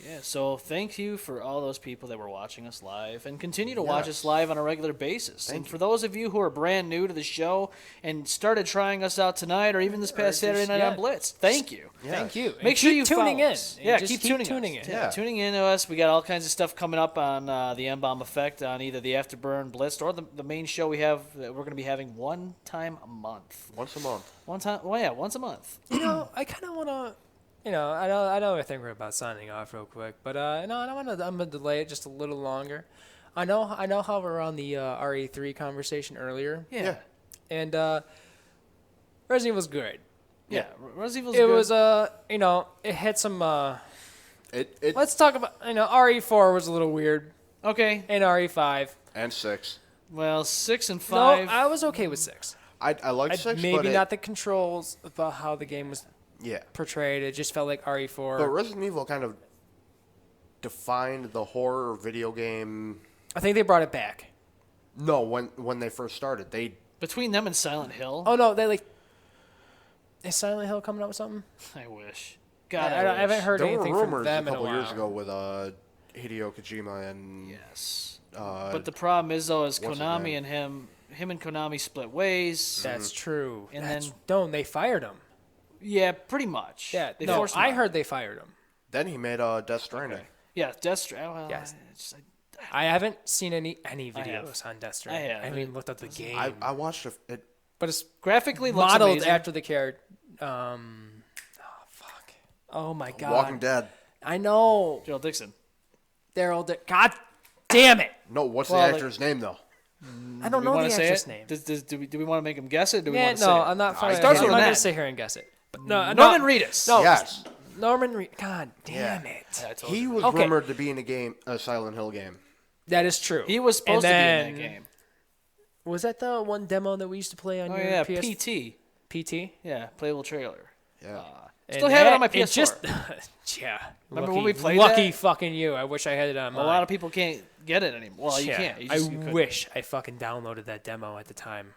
Yeah, so thank you for all those people that were watching us live and continue to watch Yes. us live on a regular basis. Thank and you. for those of you who are brand new to the show and started trying us out tonight or even this past Saturday just- night yeah. on Blitz, thank you. Yes. Thank you. Make And sure keep you tuning follow in. us. And Yeah, just keep tuning in. in. Yeah, Yeah. tuning in to us. We got all kinds of stuff coming up on the M-Balm Effect on either the Afterburn, Blitzed, or the main show we have that we're going to be having one time a month. once a month. Once a month. You know, I kind of want to. I know. I think we're about signing off real quick, but no, I want to. I'm gonna delay it just a little longer. I know how we're on the RE3 conversation earlier, Yeah. and Resident Evil's good. Yeah. Resident Evil's It good. was it had some. It Let's talk about RE4 was a little weird, Okay. and RE5. and 6. Well, 6 and No, 5. I was okay with 6. I like 6, Maybe but not the controls, about how the game was yeah. portrayed. It just felt like RE4. But Resident Evil kind of defined the horror video game. I think they brought it back. No, when they first started, they Between them and Silent Hill, Oh no, they is Silent Hill coming out with something? I wish. God, I haven't heard there were anything from rumors a them in a couple while. years ago with Hideo Kojima and Yes. but The problem is, though, is what's his Konami name? and him and Konami split ways. That's true. And And then- then they fired him. Yeah, pretty much. Yeah, They no, forced him I out. heard they fired him. then he made Death Stranding. Yeah, Death Stranding. Well, Yes. I I haven't seen any I have. videos on Death Stranding. I have. I haven't even looked up the game. I watched it but it's graphically looks modeled amazing. after the character. Fuck. Oh my god. Walking Dead. I know. Joel Dixon. God damn it. No, what's Well, the like- actor's name though? I don't Do we know want the to say actress it? name. Do we want to make him guess it? Do we Yeah, want to say no, it? I'm not. it I'm starts not with an going N. to sit here and guess it. But no, Norman Reedus. No, Yes. Norman Reedus. God damn Yeah. it. Yeah, I told He you. was Okay. rumored to be in a Silent Hill game. That is true. He was supposed to be in that game. Was that the one demo that we used to play on Oh your yeah, PS? PT. PT? Yeah, playable trailer. Yeah. Still have it on my and PS4. yeah. Remember lucky, when we played Lucky that? fucking you. I wish I had it on A mine. lot of people can't get it anymore. Well, you Yeah, can't. You I just, you couldn't. wish I fucking downloaded that demo at the time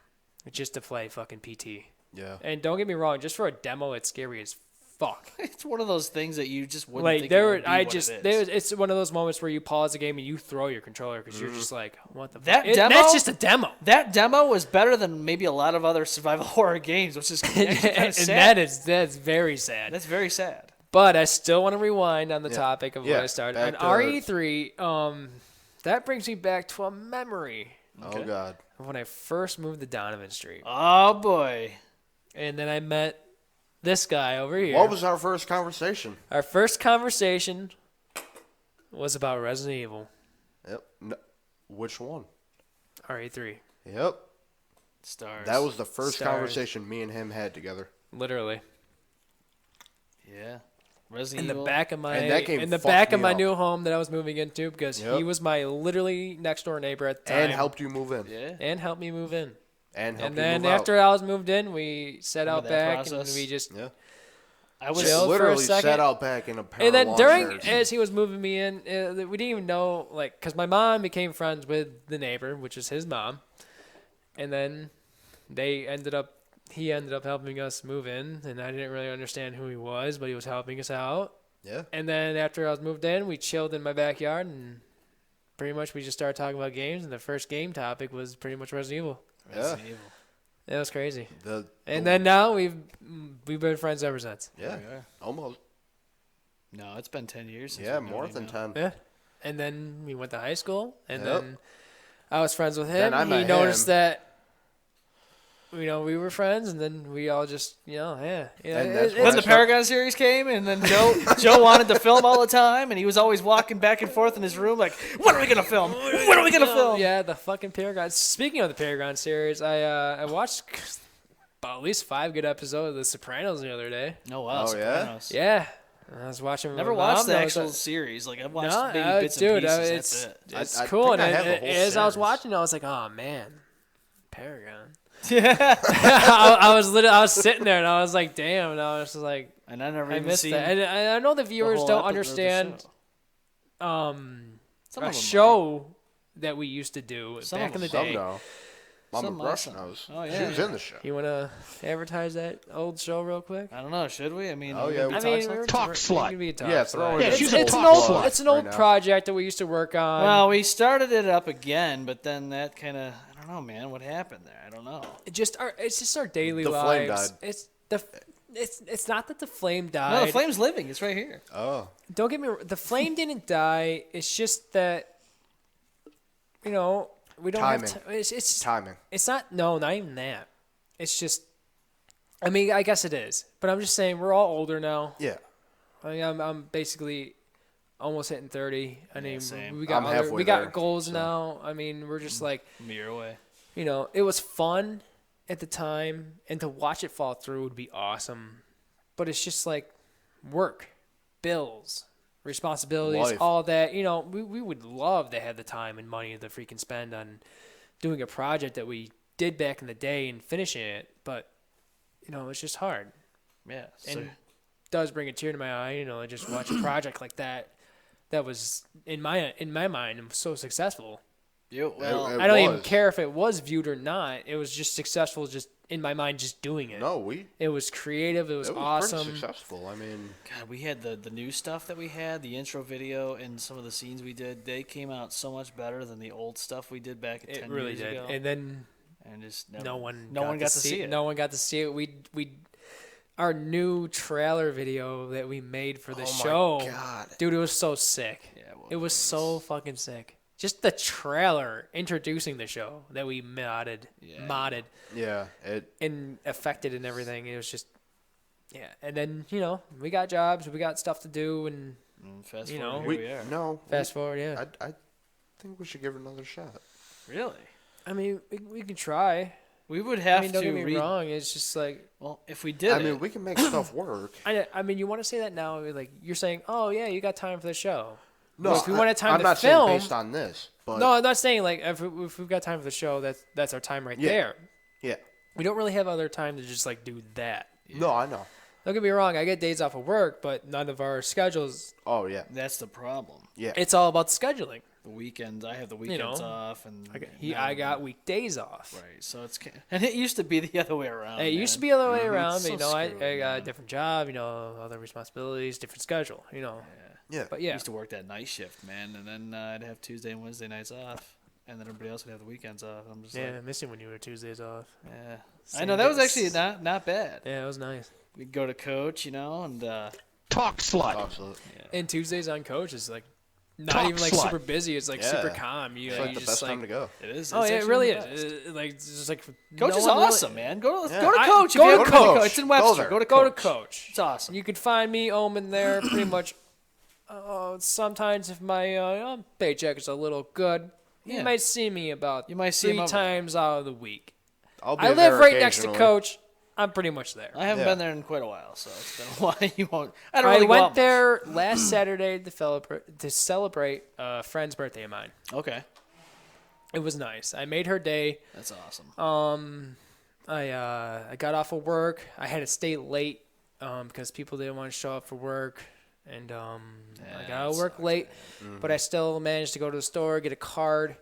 just to play fucking PT. Yeah. And don't get me wrong, just for a demo, it's scary as fuck. It's one of those things that you just wouldn't Like think there, it would be what it is. it's one of those moments where you pause the game and you throw your controller because you're just like, what the That fuck? demo- That's just a demo. That demo was better than maybe a lot of other survival horror games, which is actually kind And of sad. that's very sad. That's very sad. But I still want to rewind on the Yeah. topic of Yeah, what I started. On back to- RE3, that brings me back to a memory Oh God. of when I first moved to Donovan Street. Oh boy. And then I met this guy over here. What was our first conversation? Our first conversation was about Resident Evil Yep. No, which one? RE3. Yep. Stars. That was the first Stars. conversation me and him had together. Literally. Yeah. In Resident the Evil. back of my And that game in the fucked back of me my up. new home that I was moving into because he Yep. was my literally next door neighbor at the time And helped you move in. Yeah. and helped me move in. And helped And you then move after out. I was moved in, we set out Remember that back process? and we just Yeah. I was Chilled for a Literally second. set out back in a pair and then of during lawn chairs. as he was moving me in, we didn't even know like because my mom became friends with the neighbor, which is his mom, and then he ended up helping us move in, and I didn't really understand who he was, but he was helping us out. Yeah. And then after I was moved in, we chilled in my backyard, and pretty much we just started talking about games, and the first game topic was pretty much Resident Evil. Yeah. Resident Evil. It was crazy. And then now we've been friends ever since. Yeah. Yeah. Almost. No, it's been 10 years. Since Yeah, we've known more you than now. 10. Yeah. And then we went to high school, and Yep. then I was friends with him. Then I He met noticed him. that, we were friends, and then we all just, yeah. And that's When when the Paragon series came, and then Joe wanted to film all the time, and he was always walking back and forth in his room like, when are we going to film? When are we going to film? Yeah, the fucking Paragon. Speaking of the Paragon series, I watched about at least 5 good episodes of The Sopranos the other day. Oh, wow. Oh, yeah? Sopranos. Yeah. I was watching. with Never my watched mom, the and I was actual like, series. Like, I've watched No, maybe bits dude, and pieces. it's That's it. it's I cool. think And I have the whole as I was series. watching, I was like, oh man, Paragon. I was sitting there and I was like, damn, and I was just like, And I never I even missed seen that. And I know the viewers whole don't episode of the understand show. Some a of them show that we used to do Some back of in the them. Some day. know. Mama Some Brush might. knows. Oh, She yeah. was in the show. You want to advertise that old show real quick? I don't know. Should we? I mean, Oh, are we yeah, gonna we- be I mean, talk we're slut? we can be a talk Yeah, slut. throw in It's, she's it's a an talk old slut it's an old right now. project that we used to work on. Well, we started it up again, but then that kind of, I don't know, man. What happened there? I don't know. It's just our daily The flame lives. died. It's not that the flame died. No, the flame's living. It's right here. Oh. Don't get me wrong. The flame didn't die. It's just that, we don't Timing. have it's Timing. It's not, no, not even that. It's just, I mean, I guess it is. But I'm just saying, we're all older now. Yeah. I mean, I'm basically almost hitting 30. I mean, same. we got I'm halfway we got there, goals so. now. I mean, we're just like, Mirror away. it was fun at the time, and to watch it fall through would be awesome. But it's just like work, bills, responsibilities, Life. all that. We would love to have the time and money to freaking spend on doing a project that we did back in the day and finishing it. But, it's just hard. Yeah. And So, it does bring a tear to my eye, to just watch a project like that was, in my mind, so successful. well, It I don't even was. care if it was viewed or not. It was just successful, just in my mind, just doing it. No, It was creative. It was it was awesome. pretty successful. I mean, God, we had the new stuff that we had, the intro video, and some of the scenes we did. They came out so much better than the old stuff we did back 10 It really years did. ago. And then And just no one got to see it. No one got to see it. We our new trailer video that we made for the oh show. my God. Dude, it was so sick. Yeah, well, It was so fucking sick. just the trailer introducing the show that we modded Yeah, and affected and everything. It was just, yeah. And then, we got jobs, we got stuff to do, and Fast You forward, know, here we are. no. fast forward, yeah. I think we should give it another shot. Really? I mean, we can try. We would have I mean, don't to get me wrong. It's just like, Well, if we did I it, mean, we can make stuff work. I mean, you want to say that now? Like, you're saying, oh, yeah, you got time for the show. No, if we wanted time I'm to not film, saying based on this, but no, I'm not saying, like, if we've got time for the show, that's our time right there. yeah. We don't really have other time to just, like, do that. No, I know. Don't get me wrong. I get days off of work, but none of our schedules. Oh yeah, that's the problem. yeah. It's all about scheduling. The weekends, I have the weekends off, and I got weekdays off. right. So and it used to be the other way around. It used to be the other way around, So but, I screwed, got a different job, other responsibilities, different schedule, Yeah. But I yeah, used to work that night shift, man, and then I'd have Tuesday and Wednesday nights off, and then everybody else would have the weekends off. I'm just I miss it when you were Tuesdays off. yeah. I Same know that was days. actually not bad. Yeah, it was nice. We'd go to coach, and Talk slut. Absolutely. And Tuesdays on Coach is like not Talk even like slut. super busy. It's like Yeah. super calm. It's like you the just best like, time to go. it is. Oh it's yeah, it actually really the best. is. Like it's just like Coach no is one really- awesome, man. Go to I- coach. go if you to ever Coach. go. It's in Go Webster. there. Go to Go coach. to Coach. It's awesome. You can find me Omen there pretty much. Sometimes if my paycheck is a little good, Yeah. you might see me about You might see him 3 over times out of the week. I'll be I there live right next to occasionally. Coach. I'm pretty much there. I haven't Yeah. been there in quite a while, so it's been a while. You won't. I don't I really go went out there last Saturday to celebrate a friend's birthday of mine. much. Okay, It was nice. I made her day. that's awesome. I got off of work. I had to stay late because people didn't want to show up for work, and I got out of work late. But I still managed to go to the store, get a card.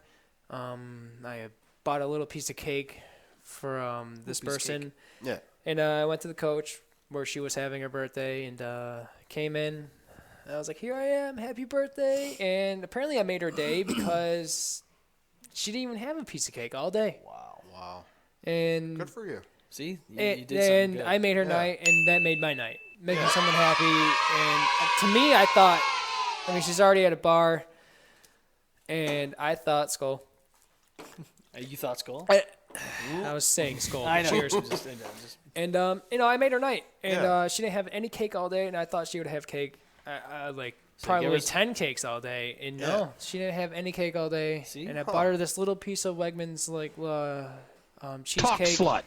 I bought a little piece of cake for this piece of person, Yeah. and I went to the Coach where she was having her birthday, and came in. And I was like, "Here I am, happy birthday!" And apparently, I made her day because she didn't even have a piece of cake all day. Wow. And Good for you. See, you and did something then good. I made her Yeah. night, and that made my night, making someone happy. And to me, I thought, she's already at a bar, and I thought, Skull. You thought Skull? I was saying Skull. I know. Cheers. Just- And I made her night, and Yeah. she didn't have any cake all day, and I thought she would have cake, give probably her 10 cakes all day, and Yeah. no, she didn't have any cake all day. See? And I bought her this little piece of Wegmans Talk cheesecake. slut.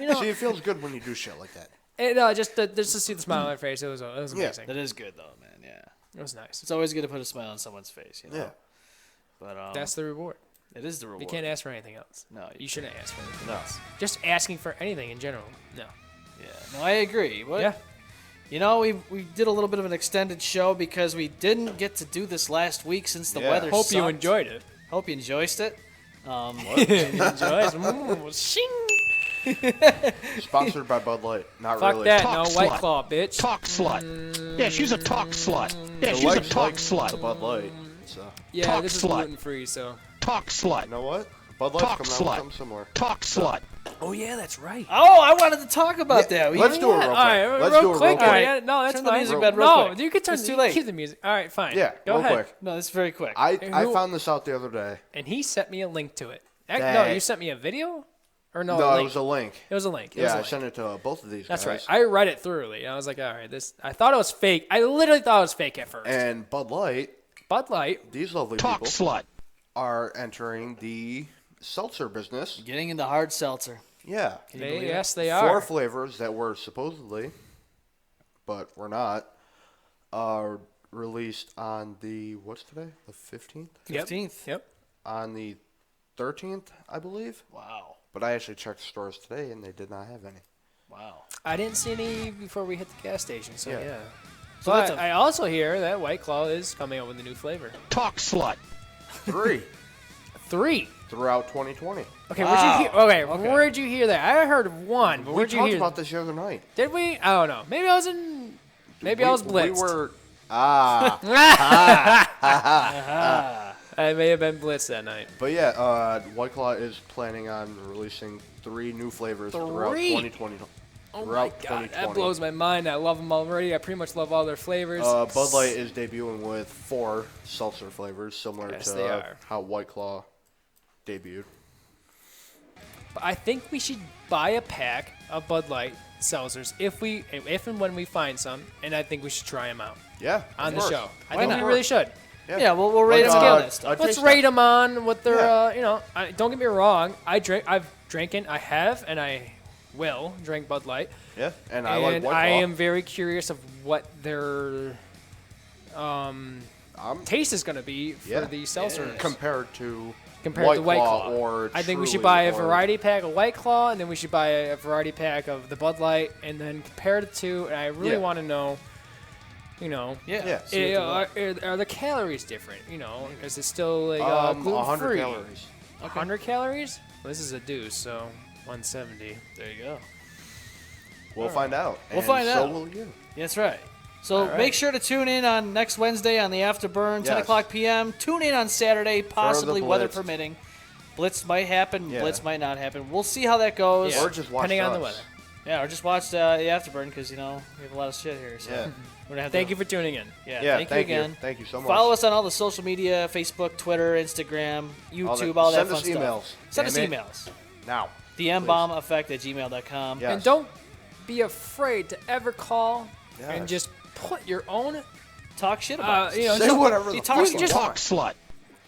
You know, See, it feels good when you do shit like that. and just to see the smile on her face, it was Yeah. amazing. that is good though, man. Yeah, It was nice. it's always good to put a smile on someone's face. You know? Yeah. But That's the reward. it is the reward. You can't ask for anything else. No, You shouldn't ask for anything No. else. Just asking for anything in general. No. Yeah, no, I agree. But, Yeah. You know, we did a little bit of an extended show because we didn't get to do this last week since the Yeah. weather Hope you sucked. enjoyed it. Hope you enjoyed it. Enjoyed it. Shing. Sponsored by Bud Light. Not Fuck really. that. Talk No, White slut. Claw, bitch. Talk slut. Yeah, she's a talk slut. Yeah, The she's a legs talk like slut. the Bud Light. So Yeah, Talk this is slut. gluten free, so. Talk slut. you know what? Bud Light's Talk coming out slut. with something similar. Talk slut. Oh, yeah, that's right. Oh, I wanted to talk about that. Let's do it real quick. All right, Let's real do it quick. real quick. All right, no, that's Turn the fine. music bed real no, quick. you can turn. It's too you late. Keep the music. All right, fine. Yeah, Go real ahead. quick. No, this is very quick. I who- found this out the other day. And he sent me a link to it. No, That- you sent me a video, or no? No, a it link? was a link. It was a link. It was Yeah, a I link. sent it to both of these That's guys. right. I read it thoroughly. I was like, all right, this. I thought it was fake. I literally thought it was fake at first. And Bud Light, Bud Light. these lovely Talk people, slut. are entering the seltzer business. Getting into hard seltzer. Yeah. Yes, they 4 are. flavors that were supposedly, but were not, are released on the, what's today? The 15th? 15th. Yep. On the 13th, I believe. Wow. But I actually checked the stores today and they did not have any. Wow. I didn't see any before we hit the gas station, so Yeah. yeah. So But that's a- I also hear that White Claw is coming out with a new flavor. Talk slut. 3 3. throughout 2020. Okay, Wow. where'd you hear? Okay, Okay. where'd you hear that? I heard of one, but We where'd you talked hear? about this the other night. Did we? I don't know. Maybe I was in. Maybe I was blitzed. We were, I may have been blitzed that night. but yeah, White Claw is planning on releasing 3 new flavors throughout 3? 2020. Oh my throughout god, 2020. that blows my mind. I love them already. I pretty much love all their flavors. Bud Light is debuting with 4 seltzer flavors, similar Yes, to they are. how White Claw debuted. But I think we should buy a pack of Bud Light seltzers if and when we find some, and I think we should try them out Yeah, on of the course. show. I Why think not? we really should. Yeah, we'll rate them Let's on go. that stuff. I'd Let's taste rate that. them on what they're, Yeah. don't get me wrong. I've drinking, I have, and I will drink Bud Light. Yeah, and I like White Claw. I am very curious of what their taste is going to be for the seltzers compared to compared to White Claw. or I think we should Truly buy a or- variety pack of White Claw, and then we should buy a variety pack of the Bud Light, and then compare the two. And I really Yeah. want to know, Yeah. are the calories different? Is it still like 100 gluten-free? calories. 100 calories? Well, this is a deuce, so 170. There you go. We'll find out. We'll and find so out. will you. That's right. So All right. make sure to tune in on next Wednesday on the Afterburn, 10 Yes. o'clock p.m. Tune in on Saturday, possibly weather Blitzed. permitting. Blitz might happen, Yeah. Blitz might not happen. We'll see how that goes. Yeah. Or just watch Depending on the us. weather. Yeah, or just watch the Afterburn because, we have a lot of shit here. So Yeah. we're gonna have Thank to, you for tuning in. Yeah, thank you again. Thank you so much. Follow us on all the social media, Facebook, Twitter, Instagram, YouTube, that- all that send fun us stuff. emails. Send us Damn it. emails. Now. The mbombeffect@gmail.com. Yes. And don't be afraid to ever call and Yes. just put your own, Talk shit about us. Say just whatever the talk fuck shit. you Just- want. Talk slut.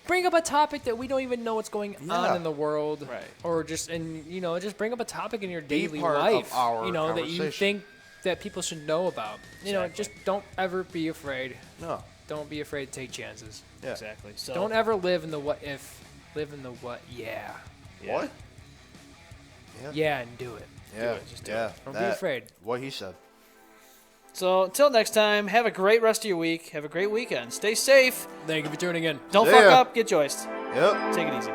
bring up a topic that we don't even know what's going on Yeah. in the world. Right. Or just just bring up a topic in your daily part of life, our that you conversation. think that people should know about. Just don't ever be afraid. No. Don't be afraid to take chances. Yeah. Exactly. So Don't ever live in the what if, live in the what yeah. What? Yeah, and do it. Yeah. Just do yeah. Don't be that- afraid. What he said. So until next time, have a great rest of your week. Have a great weekend. Stay safe. Thank you for tuning in. Don't See fuck ya. up. Get joiced. Yep. Take it easy.